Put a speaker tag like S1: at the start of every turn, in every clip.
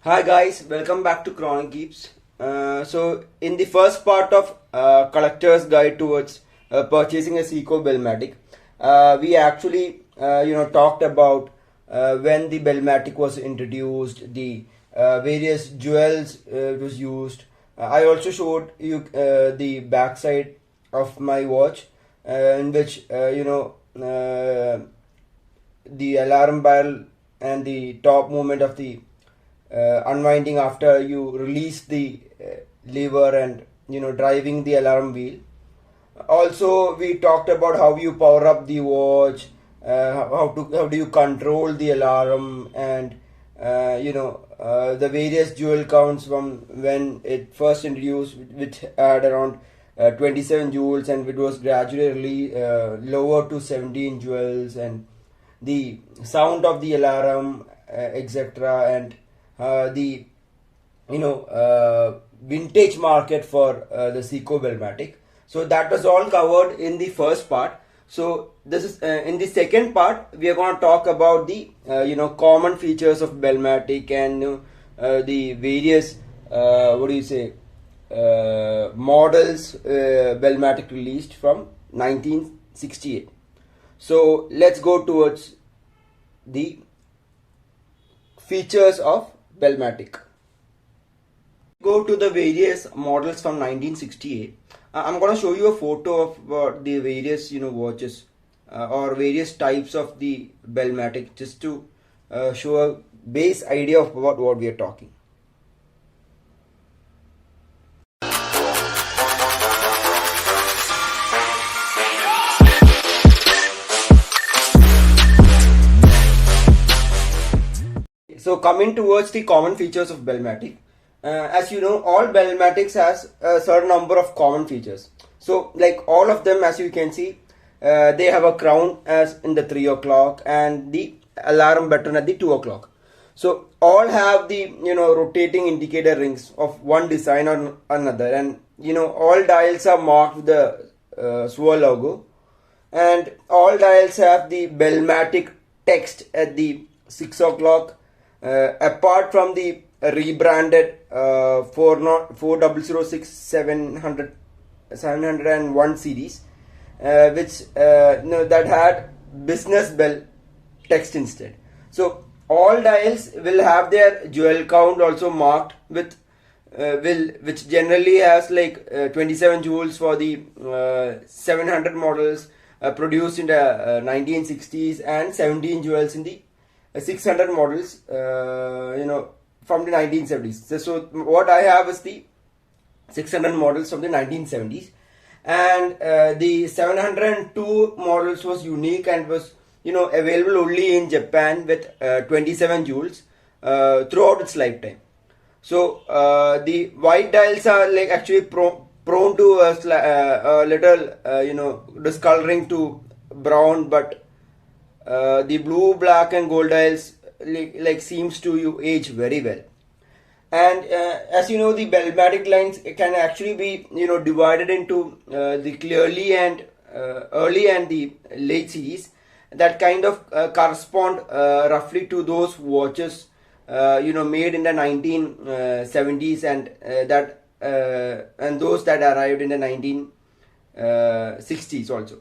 S1: Hi guys, welcome back to Chronic Keeps. So in the first part of collector's guide towards purchasing a Seiko Bell-Matic, we actually talked about when the Bell-Matic was introduced, the various jewels it was used. I also showed you the backside of my watch, in which the alarm bell and the top movement of the unwinding after you release the lever and driving the alarm wheel. Also, we talked about how you power up the watch, how do you control the alarm, and the various jewel counts from when it first introduced, which had around 27 jewels, and it was gradually lower to 17 jewels, and the sound of the alarm, etc., and the vintage market for the Seiko Bell-Matic. So that was all covered in the first part. So this is in the second part we are going to talk about the common features of Bell-Matic and the various models Bell-Matic released from 1968. So let's go towards the features of Bell-Matic. Go to the various models from 1968. I'm going to show you a photo of the various watches or various types of the Bell-Matic, just to show a base idea of what we are talking. So coming towards the common features of Bell-Matic, as you know, all Bell-Matics has a certain number of common features. So like all of them, as you can see, they have a crown as in the 3 o'clock and the alarm button at the 2 o'clock. So all have the rotating indicator rings of one design or another, and all dials are marked with the Suwa logo, and all dials have the Bell-Matic text at the 6 o'clock. Apart from the rebranded 4006 701 series, which that had business bell text instead. So all dials will have their jewel count also marked with which generally has like 27 jewels for the 700 models produced in the 1960s, and 17 jewels in the 600 models from the 1970s. So what I have is the 600 models from the 1970s, and the 702 models was unique and was available only in Japan with 27 jewels throughout its lifetime. So the white dials are like actually prone to a little discoloring to brown, but the blue, black and gold dials like seems to age very well. And as you know, the Bell-Matic lines can actually be divided into the clearly and early and the late series that kind of correspond roughly to those watches made in the 1970s and those that arrived in the 1960s also.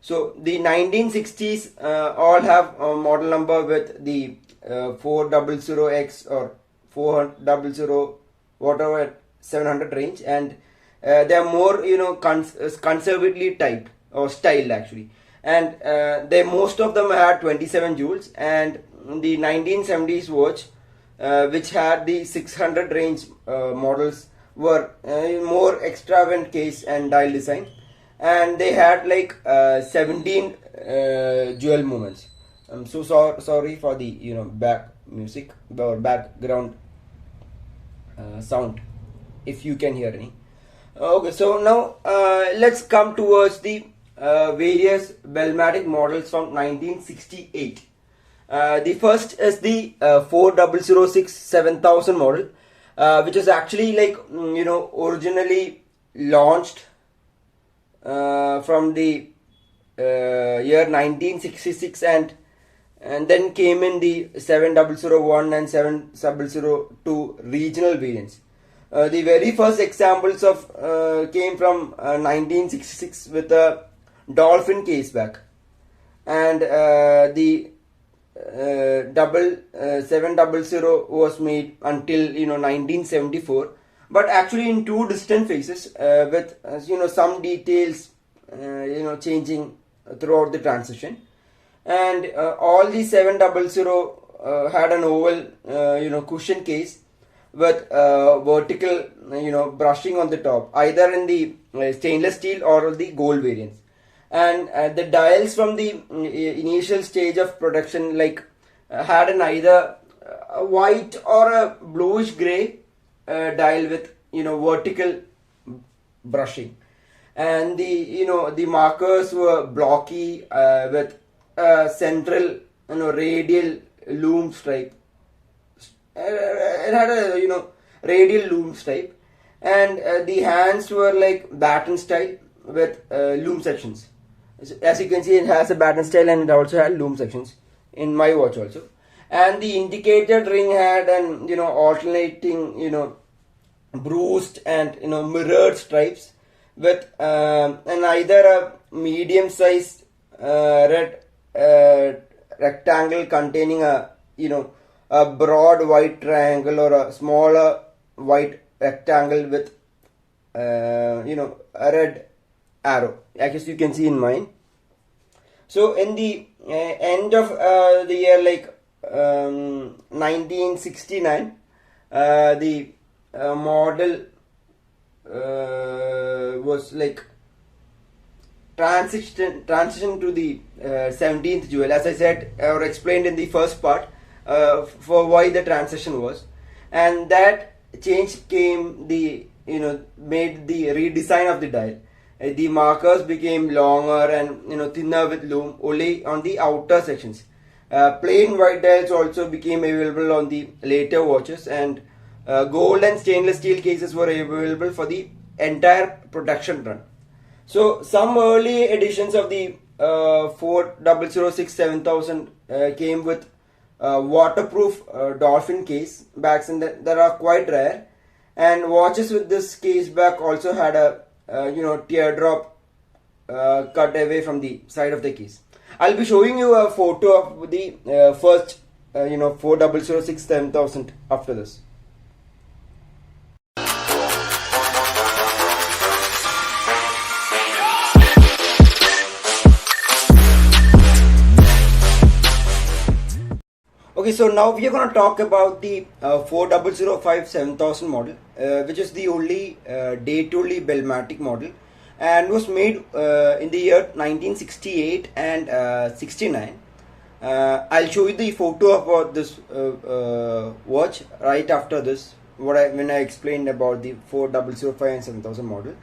S1: So the 1960s all have a model number with the 400X or 400 whatever 700 range, and they are more conservatively typed or styled actually, and most of them had 27 jewels, and the 1970s watch which had the 600 range models were more extravagant case and dial design, and they had like 17 jewel movements. I'm so sorry for the back music or background sound if you can hear any. Okay, so now let's come towards the various Bell-Matic models from 1968. The first is the 4006 7000 model, which is actually like originally launched from the year 1966, and and then came in the 7001 and 7002 regional variants. The very first examples of came from 1966 with a dolphin caseback, and the 700 was made until 1974, but actually in two distant phases, with some details changing throughout the transition. And all the 700 had an oval cushion case with vertical brushing on the top, either in the stainless steel or the gold variants. And the dials from the initial stage of production had an either a white or a bluish gray dial with vertical brushing, and the markers were blocky with central radial loom stripe. It had a radial loom stripe, and the hands were like baton style with loom sections. As you can see, it has a baton style and it also had loom sections in my watch also. And the indicator ring had an alternating bruised and mirrored stripes with an either a medium sized red rectangle containing a broad white triangle, or a smaller white rectangle with a red arrow, I guess you can see in mine. So in the end of the year 1969, the model was transition to the 17th jewel, as I said or explained in the first part, for why the transition was. And that change came made the redesign of the dial. The markers became longer and thinner with loom only on the outer sections. Plain white dials also became available on the later watches, and gold and stainless steel cases were available for the entire production run. So some early editions of the 4006 7000 came with waterproof dolphin case backs, and that are quite rare. And watches with this case back also had a teardrop cut away from the side of the case. I'll be showing you a photo of the first 4006 7000 after this. Okay, so now we are going to talk about the 4005 7000 model, which is the only date-only Bell-Matic model, and was made in the year 1968 and 69. I'll show you the photo about this watch right after this, when I explained about the 4005 and 7000 model.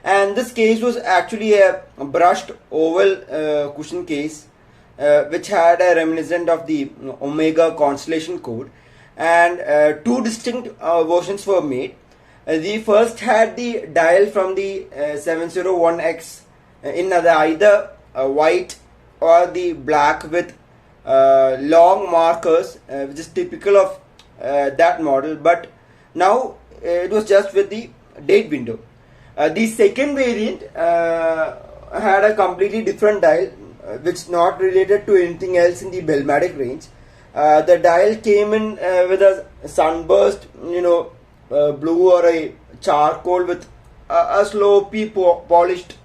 S1: And this case was actually a brushed oval cushion case, which had a reminiscent of the Omega constellation code, and two distinct versions were made. The first had the dial from the 701X in either white or the black with long markers, which is typical of that model, but now it was just with the date window. The second variant had a completely different dial, which not related to anything else in the Bell-Matic range. The dial came in with a sunburst, blue or a charcoal with a slopey polished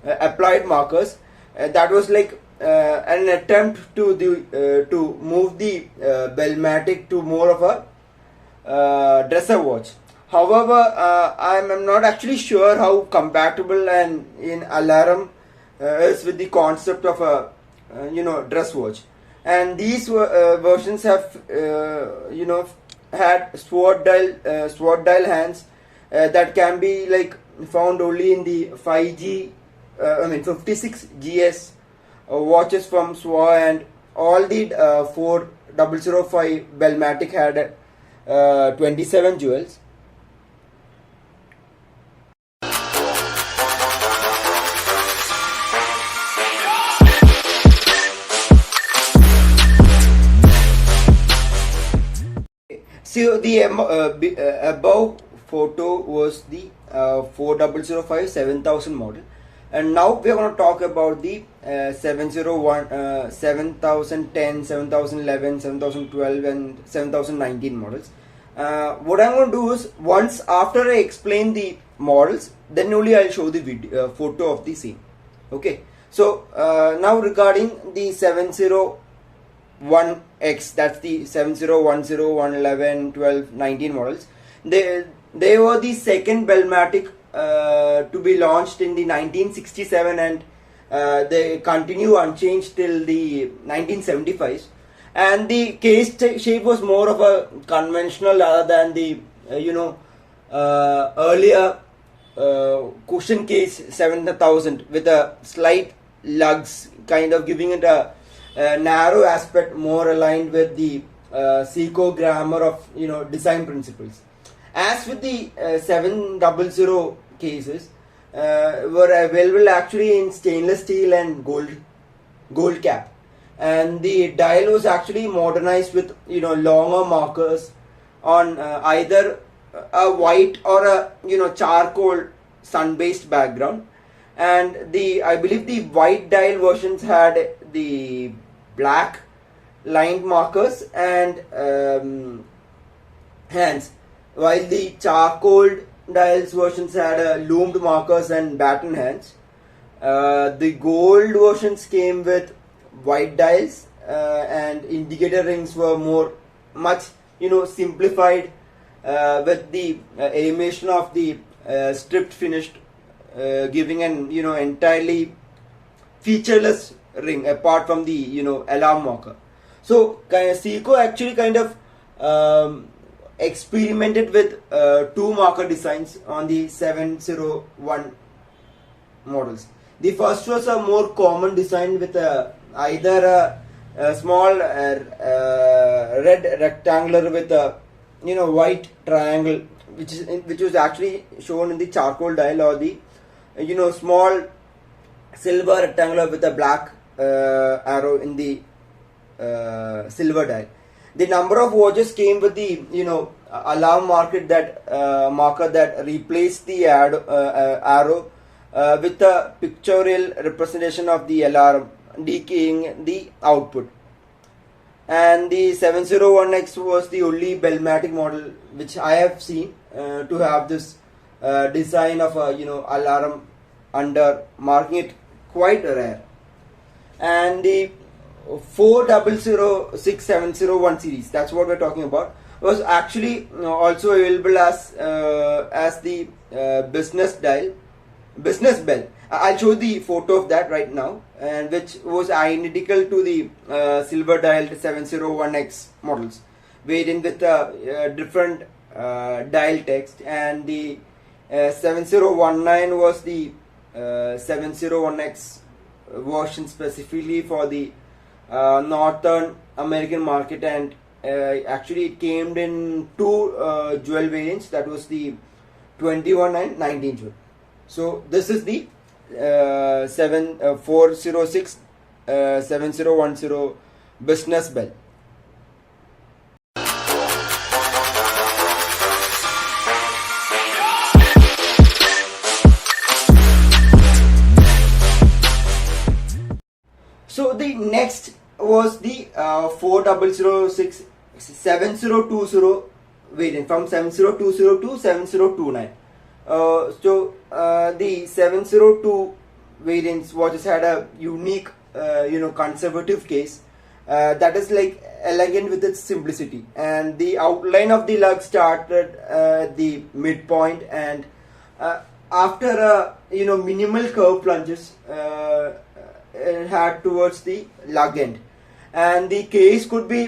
S1: applied markers. That was an attempt to move the Bell-Matic to more of a dresser watch. However, I'm not actually sure how compatible and in alarm is with the concept of a dress watch. And these versions have had sword dial hands that can be found only in the 56 GS watches from Suwa, and all the 4005 Bell-Matic had 27 jewels. So the above photo was the 4005 7000 model, and now we are going to talk about the 701, 7010, 7011, 7012, and 7019 models. What I'm going to do is, once after I explain the models, then only I'll show the video, photo of the same. Okay. So now regarding the 701X, that's the 7010, 111, 12, 19 models. They were the second Bell-Matic to be launched in the 1967, and they continue unchanged till the 1975s. And the case shape was more of a conventional rather than the earlier cushion case 7000 with a slight lugs, kind of giving it a narrow aspect, more aligned with the Seiko grammar of design principles. As with the 700 cases, were available actually in stainless steel and gold cap, and the dial was actually modernized with longer markers on either a white or a charcoal sun-based background. And I believe the white dial versions had the black lined markers and hands, while the charcoal dials versions had loomed markers and batten hands. The gold versions came with white dials, and indicator rings were much simplified, with the animation of the stripped finished, giving an entirely featureless ring apart from the alarm marker. So Seiko actually kind of experimented with two marker designs on the 701 models. The first was a more common design with either a small red rectangular with a white triangle, which was actually shown in the charcoal dial, or the small silver rectangular with a black arrow in the silver dial. The number of watches came with the alarm marker that replaced the arrow with a pictorial representation of the alarm decaying the output. And the 701X was the only Bell-Matic model which I have seen to have this design of a alarm under, marking it quite rare. And the 4006-701 series, that's what we're talking about, was actually also available as the business bell. I'll show the photo of that right now, and which was identical to the silver dialed 701X models, variant with different dial text. And the 7019 was the 701X version specifically for the Northern American market, and actually it came in two jewel variants, that was the 21 and 19 jewel. So this is the 406 7010 business bell. So the next was the 4006 7020 variant, from 7020 to 7029. So the 702 variants watches had a unique conservative case that is like elegant with its simplicity, and the outline of the lug started at the midpoint, and after minimal curve plunges had towards the lug end, and the case could be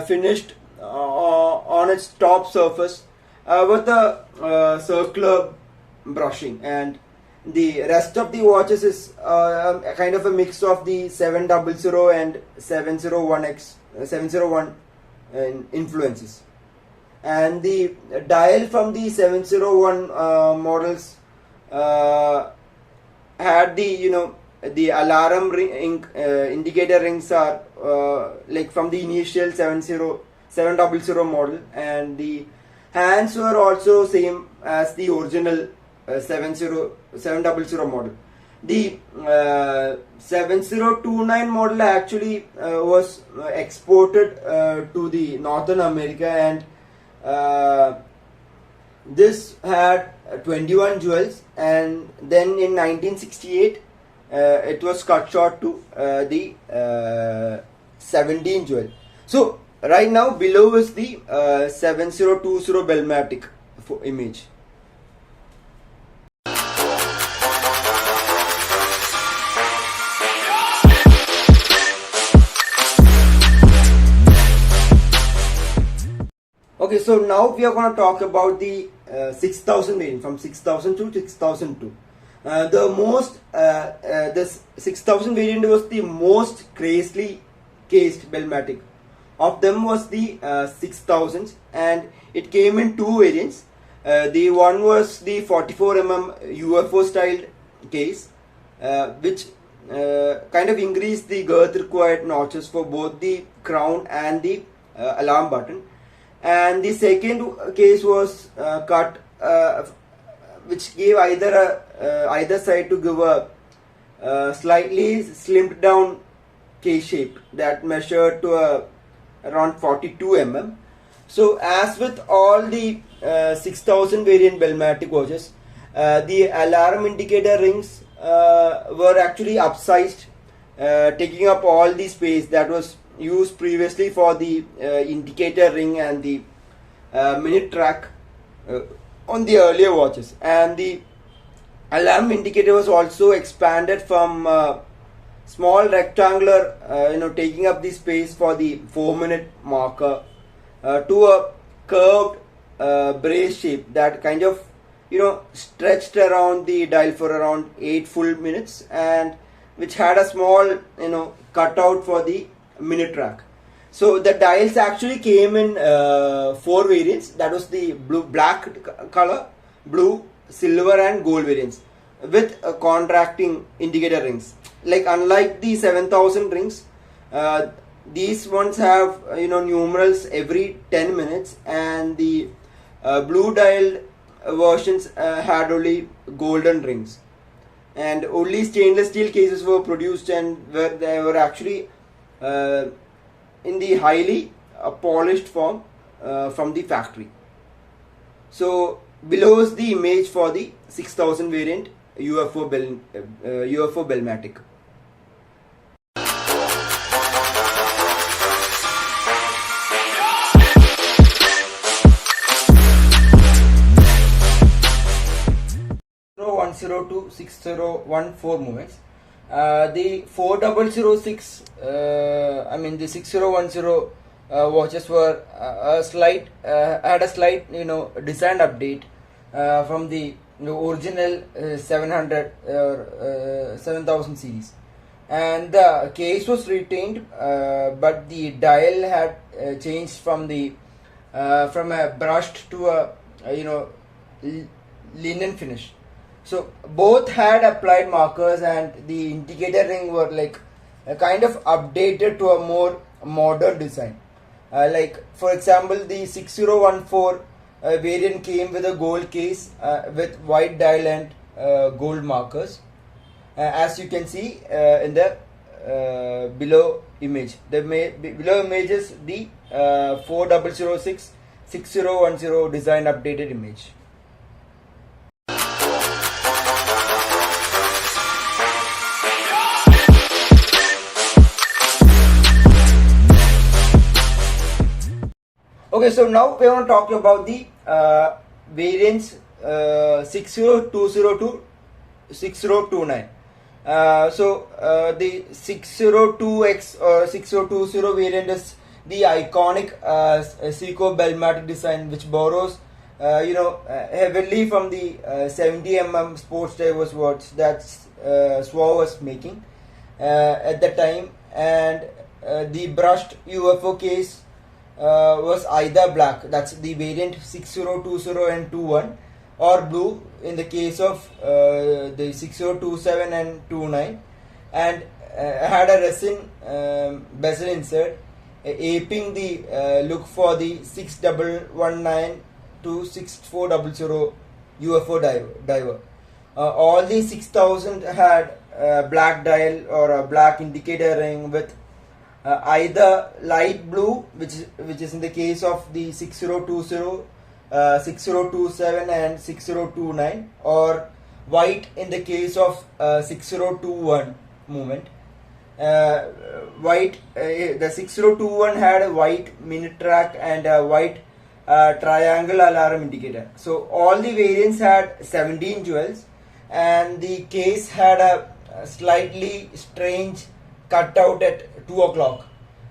S1: finished on its top surface with a circular brushing, and the rest of the watches is kind of a mix of the 700 and 701 influences. And the dial from the 701 models had the alarm ring indicator rings are like from the initial 700 model, and the hands were also same as the original 700 model. The 7029 model actually was exported to the Northern America, and this had 21 jewels, and then in 1968 it was cut short to the 17 jewel. So right now below is the 7020 Bell-Matic image. Okay, so now we are going to talk about the 6000 variant, from 6000 to 6002. This 6000 variant was the most crazily cased Bell-Matic. Of them was the 6000, and it came in two variants. The one was the 44 UFO styled case, which kind of increased the girth required notches for both the crown and the alarm button. And the second case was cut, which gave either side to give a slightly slimmed down case shape that measured to around 42 mm. So as with all the 6000 variant Bell-Matic watches, the alarm indicator rings were actually upsized, taking up all the space that was used previously for the indicator ring and the minute track on the earlier watches. And the alarm indicator was also expanded from small rectangular, taking up the space for the 4-minute marker, to a curved brace shape that kind of stretched around the dial for around 8 full minutes, and which had a small cutout for the minute track. So the dials actually came in 4 variants. That was the black color, blue, silver and gold variants with contracting indicator rings. Like unlike the 7000 rings, these ones have numerals every 10 minutes, and the blue dialed versions had only golden rings, and only stainless steel cases were produced, and they were actually in the highly polished form from the factory. So below is the image for the 6000 variant UFO Bell-Matic. to 6014 movements. The 4006, the 6010 watches were had a slight design update from the original 7000 series, and the case was retained, but the dial had changed from a brushed to a linen finish. So both had applied markers, and the indicator ring were kind of updated to a more modern design. Like for example, the 6014 variant came with a gold case with white dial and gold markers, as you can see in the below image. The below image is the 4006 6010 design updated image. Okay, so now we want to talk about the variants 60202 to 6029. The 602X or 6020 variant is the iconic Seiko Bell-Matic design, which borrows heavily from the 70 sports diverse watch that Suwa was making at the time, and the brushed UFO case was either black, that's the variant 6020 and 21, or blue in the case of the 6027 and 29, and had a resin bezel insert, aping the look for the 6119 to 6400 UFO diver. All the 6000 had black dial or a black indicator ring with either light blue, which is in the case of the 6020, 6027 and 6029, or white in the case of 6021 movement. The 6021 had a white minute track and a white triangle alarm indicator. So all the variants had 17 jewels, and the case had a slightly strange cutout at 2 o'clock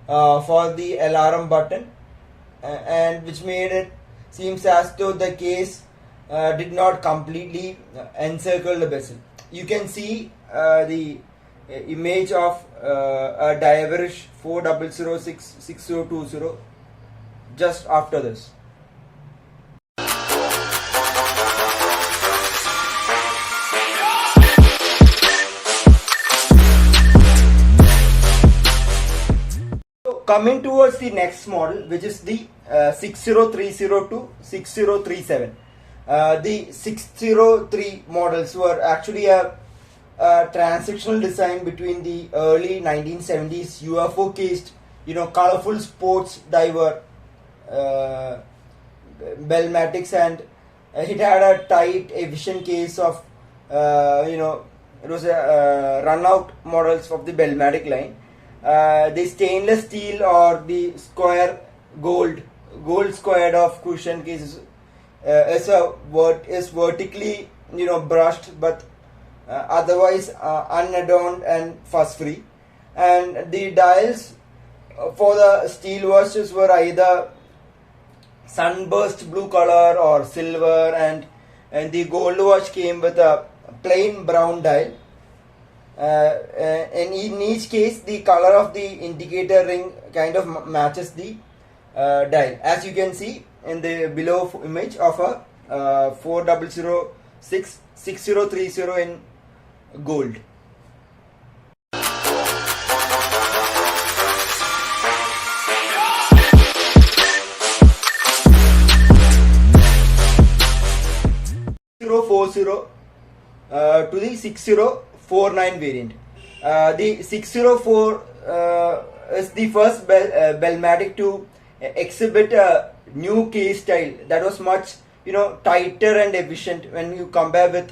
S1: for the alarm button, and which made it seems as though the case did not completely encircle the bezel. You can see the image of a diverish 4006 6020 just after this. So coming towards the next model, which is the 6030 to 6037. The 603 models were actually a transactional design between the early 1970s UFO cased, colorful sports diver Bell-Matics, and it had a tight efficient case of it was a run out models of the Bell-Matic line. The stainless steel or the square gold squared off cushion cases is vertically brushed, but otherwise unadorned and fuss free, and the dials for the steel watches were either sunburst blue color or silver, and the gold watch came with a plain brown dial. And in each case, the color of the indicator ring kind of matches the dial, as you can see in the below image of a 4006 6030 in gold. To the 6049 variant. The 604 is the first Bell-Matic to exhibit a new case style that was much tighter and efficient when you compare with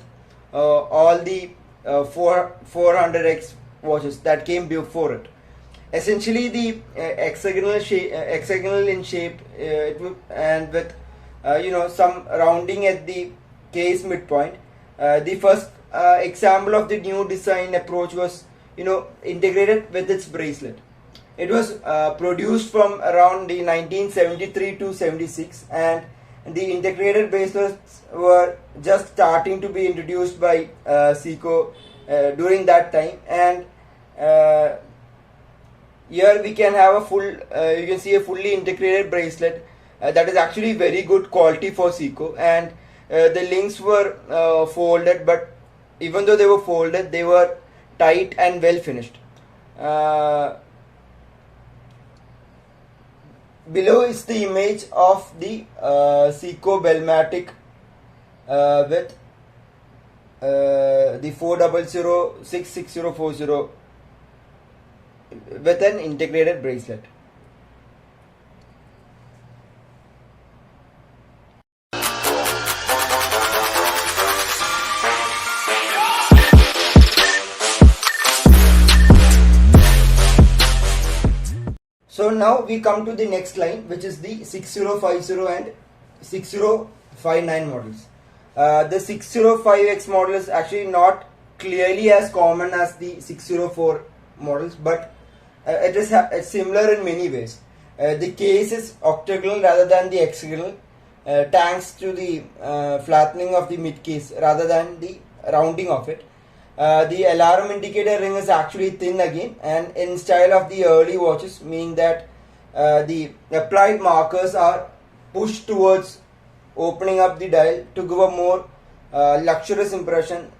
S1: all the 400X watches that came before it. Essentially, the hexagonal in shape, and with some rounding at the case midpoint. The first example of the new design approach was integrated with its bracelet. It was produced from around the 1973 to 76, and the integrated bracelets were just starting to be introduced by Seiko during that time. And here we can have you can see a fully integrated bracelet that is actually very good quality for Seiko, and the links were folded, but even though they were folded, they were tight and well finished. Below is the image of the Seiko Bell-Matic with the 4006 6040 with an integrated bracelet. So now we come to the next line, which is the 6050 and 6059 models. The 605X model is actually not clearly as common as the 604 models, but it is similar in many ways. The case is octagonal rather than the hexagonal, thanks to the flattening of the mid case rather than the rounding of it. The alarm indicator ring is actually thin again, and in style of the early watches, meaning that the applied markers are pushed towards opening up the dial to give a more luxurious impression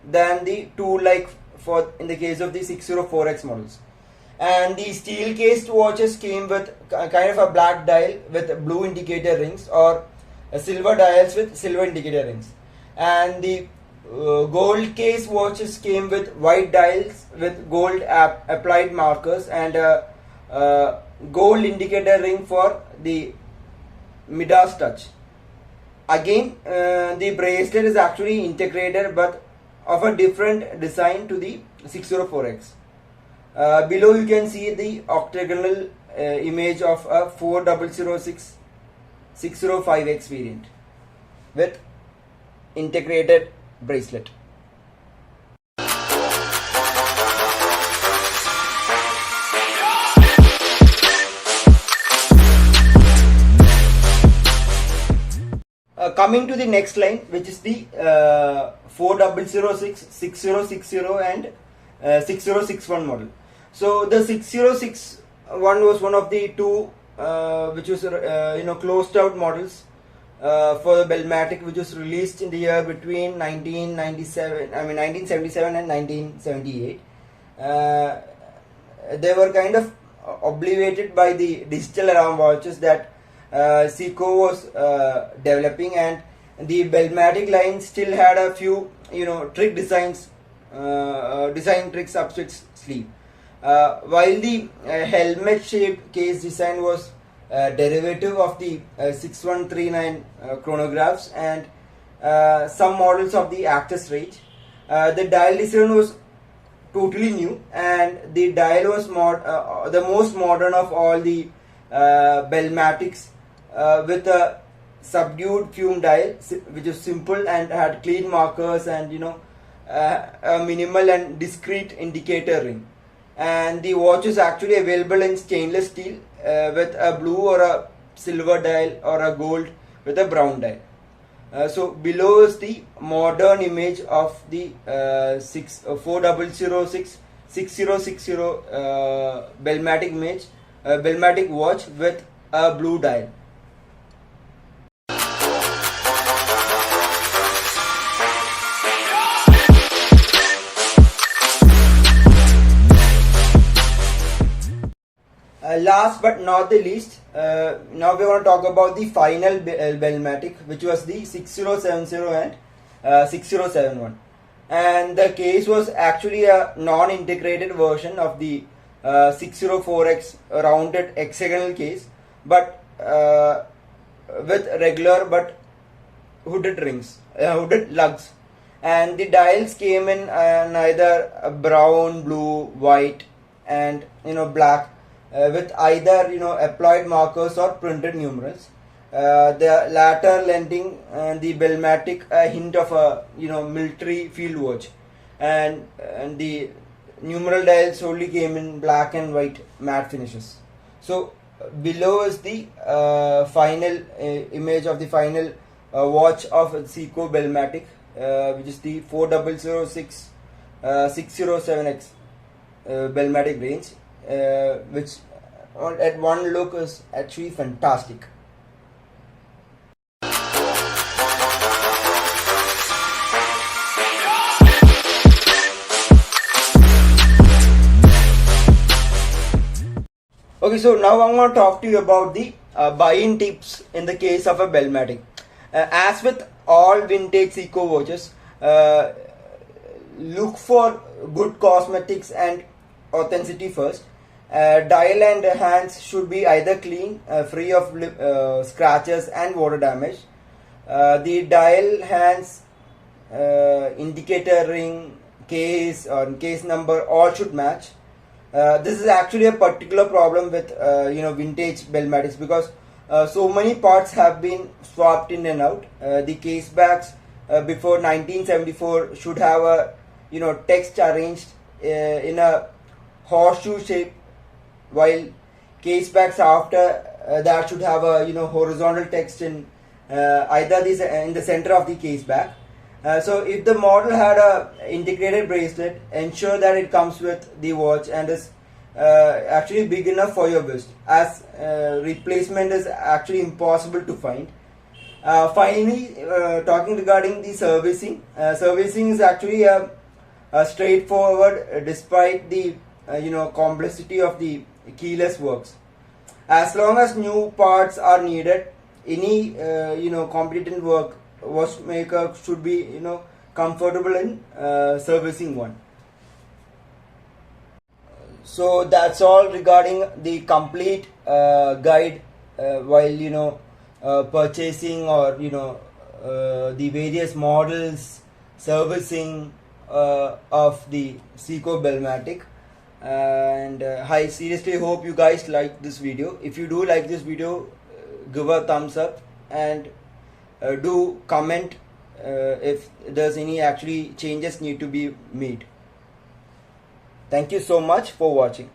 S1: than the tool-like for in the case of the 604X models. And the steel cased watches came with kind of a black dial with blue indicator rings, or silver dials with silver indicator rings. And the gold case watches came with white dials with gold applied markers, and gold indicator ring for the Midas touch. Again, the bracelet is actually integrated but of a different design to the 604X. Below you can see the octagonal image of a 4006 605X variant with integrated bracelet. Coming to the next line, which is the 4006, 6060 and 6061 model. So the 6061 was one of the two which was closed out models for the Bell-Matic, which was released in the year between 1977 and 1978. They were kind of obliterated by the digital alarm watches that Seiko was developing, and the Bell-Matic line still had a few trick designs, design tricks up its sleeve. While the helmet shaped case design was derivative of the 6139 chronographs and some models of the Actus range, the dial design was totally new, and the dial was the most modern of all the Bell-Matics, with a subdued fume dial which is simple and had clean markers and a minimal and discrete indicator ring. And the watch is actually available in stainless steel with a blue or a silver dial, or a gold with a brown dial. So below is the modern image of the 4006 6060 Bell-Matic image, Bell-Matic watch with a blue dial. Last but not the least, now we want to talk about the final Bell-Matic, which was the 6070 and 6071. And the case was actually a non-integrated version of the 604X rounded hexagonal case, but with regular but hooded rings, hooded lugs. And the dials came in either brown, blue, white, and black, with either applied markers or printed numerals. The latter lending the Bell-Matic a hint of a military field watch, and the numeral dials only came in black and white matte finishes. So below is the final image of the final watch of Seiko Bell-Matic, which is the 4006 607X Bell-Matic range, which at one look is actually fantastic. Okay, so now I'm going to talk to you about the buy-in tips in the case of a Bell-Matic. As with all vintage Seiko watches, look for good cosmetics and authenticity first. Dial and hands should be either clean, free of scratches and water damage. The dial hands, indicator ring, case or case number all should match. This is actually a particular problem with vintage Bell-Matics, because so many parts have been swapped in and out. The case backs before 1974 should have a text arranged in a horseshoe shape, while case backs after that should have a horizontal text in either this in the center of the case back. So if the model had a integrated bracelet, ensure that it comes with the watch and is actually big enough for your wrist, as replacement is actually impossible to find. Finally, talking regarding the servicing, servicing is actually a straightforward, despite the complexity of the keyless works. As long as new parts are needed, any competent watchmaker should be comfortable in servicing one. So that's all regarding the complete guide while purchasing, or the various models, servicing of the Seiko Bell-Matic. And I seriously hope you guys like this video. If you do like this video, give a thumbs up, and do comment if there's any actually changes need to be made. Thank you so much for watching.